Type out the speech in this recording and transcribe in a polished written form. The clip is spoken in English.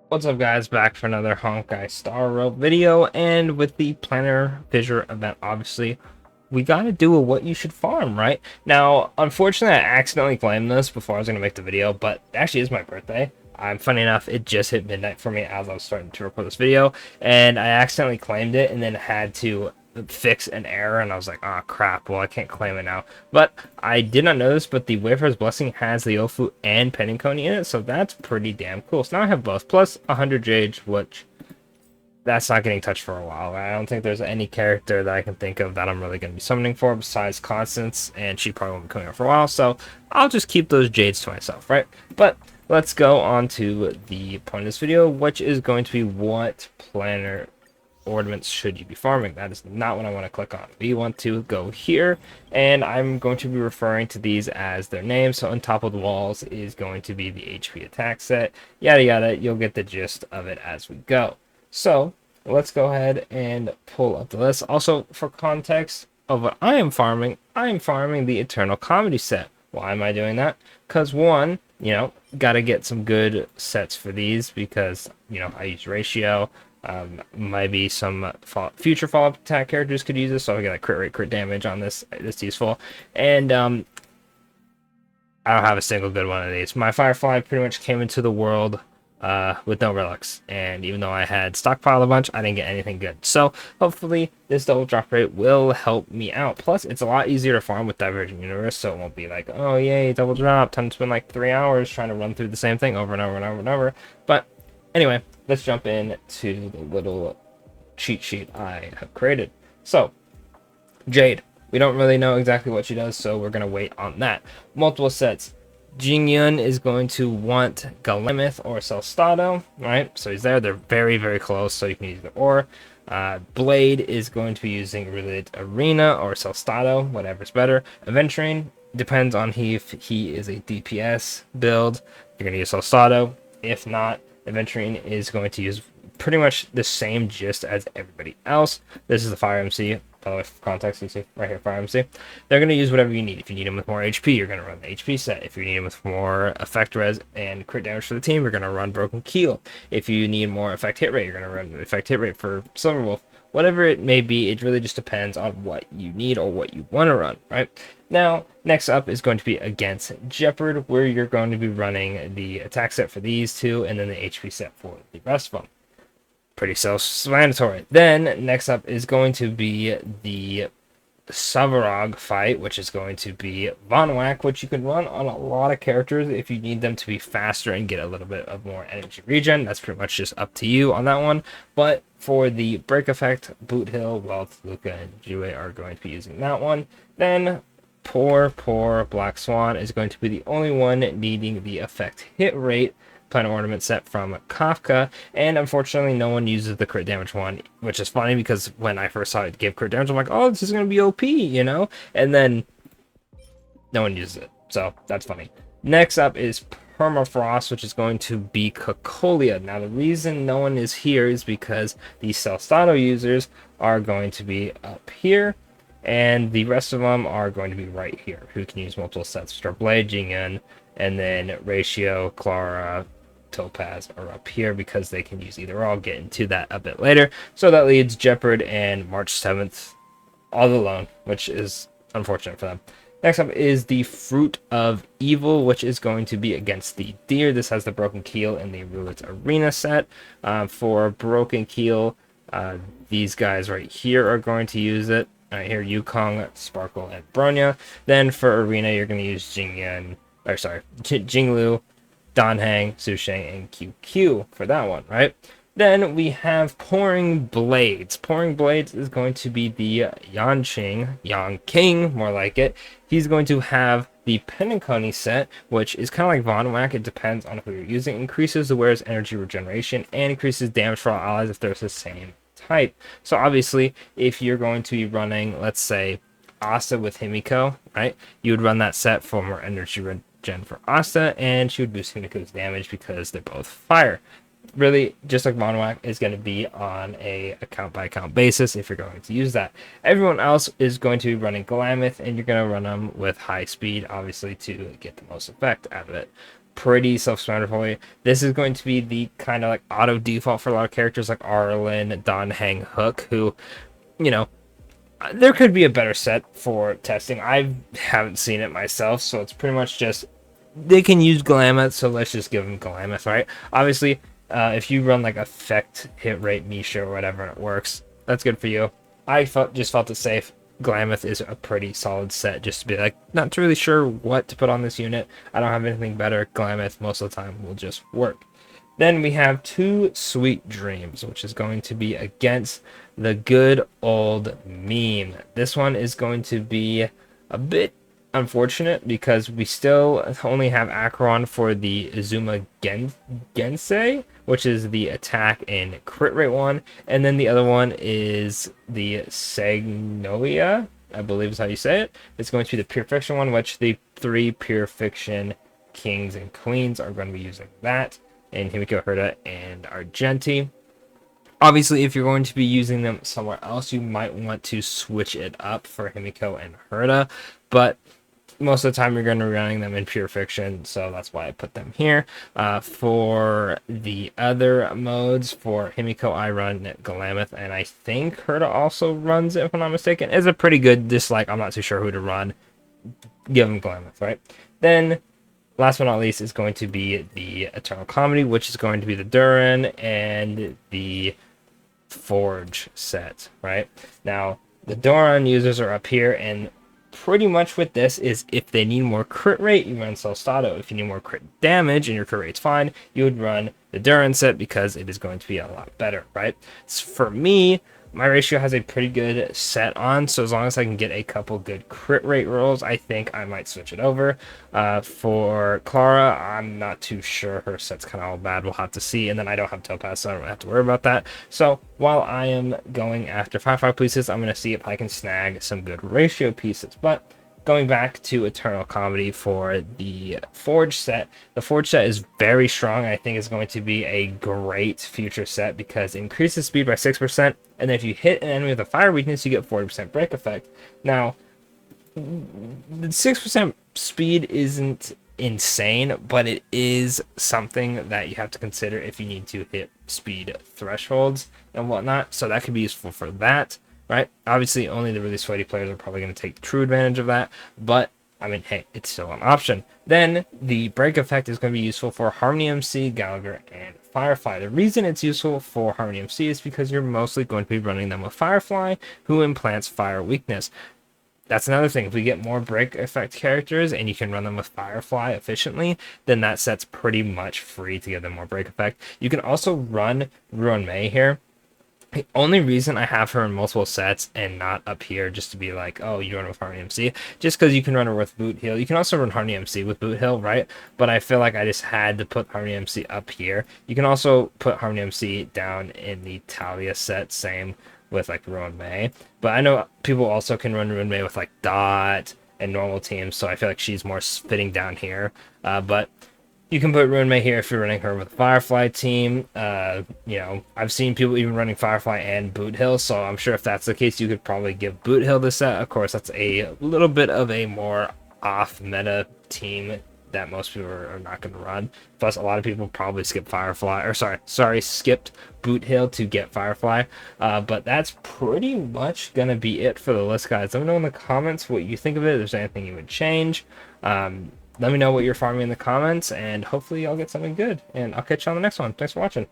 What's up, guys? Back for another Honkai Star Rail video, and with the Planar Fissure event, obviously, we gotta do a what you should farm, right? Now, unfortunately, I accidentally claimed this before I was gonna make the video, but it actually is my birthday. Funny enough, it just hit midnight for me as I was starting to record this video, and I accidentally claimed it and then had to fix an error, and I was like, oh crap, well, I can't claim it now. But I did not know this, but the Wayfarer's Blessing has the Ofu and Penniconi in it, so that's pretty damn cool. So now I have both, plus 100 Jade, which that's not getting touched for a while. I don't think there's any character that I can think of that I'm really going to be summoning for besides Constance, and she probably won't be coming out for a while, so I'll just keep those Jades to myself, right? But let's go on to the point of this video, which is going to be what Planner ornaments should you be farming. That is not what I want to click on. We want to go here, and I'm going to be referring to these as their names. So on top of the walls is going to be the HP attack set, yada yada. You'll get the gist of it as we go. So let's go ahead and pull up the list. Also, for context of what I am farming the Eternal Comedy set. Why am I doing that? Because one, gotta get some good sets for these because, I use ratio. Maybe some future follow-up attack characters could use this, so I get like crit rate, crit damage on this. It's useful. And I don't have a single good one of these. My Firefly pretty much came into the world with no relics, and even though I had stockpiled a bunch, I didn't get anything good. So hopefully this double drop rate will help me out. Plus, it's a lot easier to farm with Divergent Universe, so it won't be like, oh yay, double drop, time to spend like 3 hours trying to run through the same thing over and over and over and over. But anyway, let's jump into the little cheat sheet I have created. So, Jade. We don't really know exactly what she does, so we're going to wait on that. Multiple sets. Jingyun is going to want Galemeth or Celstado, right? So he's there. They're very, very close, so you can use the or. Blade is going to be using Relate Arena or Celstado, whatever's better. Aventurine depends on if he is a DPS build. You're going to use Celstado. If not, Aventurine is going to use pretty much the same gist as everybody else. This is the Fire MC. By the way, for context, you see right here, Fire MC. They're going to use whatever you need. If you need them with more HP, you're going to run the HP set. If you need them with more effect res and crit damage for the team, you're going to run Broken Keel. If you need more effect hit rate, you're going to run the effect hit rate for Silverwolf. Whatever it may be, it really just depends on what you need or what you want to run, right? Now, next up is going to be against Jeopard, where you're going to be running the attack set for these two, and then the HP set for the rest of them. Pretty self-explanatory. Then, next up is going to be the Savarog fight, which is going to be Vonwak, which you can run on a lot of characters if you need them to be faster and get a little bit of more energy regen. That's pretty much just up to you on that one. But for the break effect, Boot Hill, Wealth, Luca, and Jue are going to be using that one. Then poor Black Swan is going to be the only one needing the effect hit rate Planar Ornament set from Kafka, and unfortunately no one uses the crit damage one, which is funny because when I first saw it give crit damage, I'm like, oh, this is going to be OP, and then no one uses it, so that's funny. Next up is Permafrost, which is going to be Cocolia. Now, the reason no one is here is because the Celstado users are going to be up here, and the rest of them are going to be right here, who can use multiple sets. Starblade, Jingyun, and then Ratio, Clara, Topaz are up here because they can use either or. I'll get into that a bit later. So that leads Jeopard and March 7th all alone, which is unfortunate for them. Next up is the Fruit of Evil, which is going to be against the Deer. This has the Broken Keel and the Roulette Arena set. For Broken Keel, these guys right here are going to use it. Here, Yukong, Sparkle, and Bronya. Then for Arena, you're going to use Jinglu, Danhang, Susheng, and QQ for that one, right? Then we have Pouring Blades. Pouring Blades is going to be the Yang King, more like it. He's going to have the Penniconi set, which is kind of like Vonwak. It depends on who you're using. Increases the wearer's energy regeneration and increases damage for all allies if they're the same type. So obviously, if you're going to be running, let's say, Asta with Himiko, right? You would run that set for more energy regen for Asta, and she would boost Himiko's damage because they're both fire. Really, just like Monwak, is going to be on a account-by-account basis if you're going to use that. Everyone else is going to be running Galamith, and you're going to run them with high speed, obviously, to get the most effect out of it. pretty self-explanatory. This is going to be the kind of like auto default for a lot of characters like Arlen, Don Hang Hook, who, you know, there could be a better set for testing. I haven't seen it myself, so it's pretty much just they can use Glamoth, so let's just give them Glamoth, right? Obviously, if you run like effect, hit rate, Misha, or whatever, and it works, that's good for you. I just felt it safe. Glamoth is a pretty solid set, just to be like, not really sure what to put on this unit. I don't have anything better. Glamoth most of the time will just work. Then we have Two Sweet Dreams, which is going to be against the good old meme. This one is going to be a bit unfortunate because we still only have Acheron for the Izuma Gensei, which is the attack and crit rate one, and then the other one is the Sagnoia, I believe is how you say it. It's going to be the Pure Fiction one, which the 3 Pure Fiction kings and queens are going to be using that, and Himiko, Herta, and Argenti. Obviously, if you're going to be using them somewhere else, you might want to switch it up for Himiko and Herta, but most of the time you're going to be running them in Pure Fiction, so that's why I put them here. For the other modes, for Himiko, I run Glamoth, and I think Herta also runs it, if I'm not mistaken. It's a pretty good dislike. I'm not too sure who to run. Give them Glamoth, right? Then, last but not least, is going to be the Eternal Comedy, which is going to be the Durin and the Forge set, right? Now, the Durin users are up here, and pretty much with this is if they need more crit rate, you run Solstato. If you need more crit damage and your crit rate's fine, you would run the Durin set because it is going to be a lot better, right? So for me, my ratio has a pretty good set on, so as long as I can get a couple good crit rate rolls, I think I might switch it over. For Clara, I'm not too sure. Her set's kind of all bad. We'll have to see, and then I don't have Topaz, so I don't have to worry about that. So while I am going after 5/5 pieces, I'm going to see if I can snag some good ratio pieces. But going back to Eternal Comedy for the Forge set, the Forge set is very strong. I think it's going to be a great future set because it increases speed by 6%, and then if you hit an enemy with a fire weakness, you get 40% break effect. Now, the 6% speed isn't insane, but it is something that you have to consider if you need to hit speed thresholds and whatnot, so that could be useful for that. Right? Obviously, only the really sweaty players are probably going to take true advantage of that, but, I mean, hey, it's still an option. Then, the break effect is going to be useful for Harmony MC, Gallagher, and Firefly. The reason it's useful for Harmony MC is because you're mostly going to be running them with Firefly, who implants fire weakness. That's another thing. If we get more break effect characters and you can run them with Firefly efficiently, then that set's pretty much free to give them more break effect. You can also run Ruin Mei here. The only reason I have her in multiple sets and not up here just to be like, oh, you run her with Harmony MC, just because you can run her with Boot Heal. You can also run Harmony MC with Boot Heal, right? But I feel like I just had to put Harmony MC up here. You can also put Harmony MC down in the Talia set, same with like Ruin Mei. But I know people also can run Ruin Mei with like Dot and normal teams, so I feel like she's more fitting down here. But you can put Ruin Mei here if you're running her with a Firefly team. You know, I've seen people even running Firefly and Boot Hill, so I'm sure if that's the case, you could probably give Boot Hill this set. Of course, that's a little bit of a more off-meta team that most people are not going to run. Plus, a lot of people probably skip Firefly, or skipped Boot Hill to get Firefly. But that's pretty much going to be it for the list, guys. Let me know in the comments what you think of it, if there's anything you would change. Let me know what you're farming in the comments, and hopefully y'all get something good. And I'll catch you on the next one. Thanks for watching.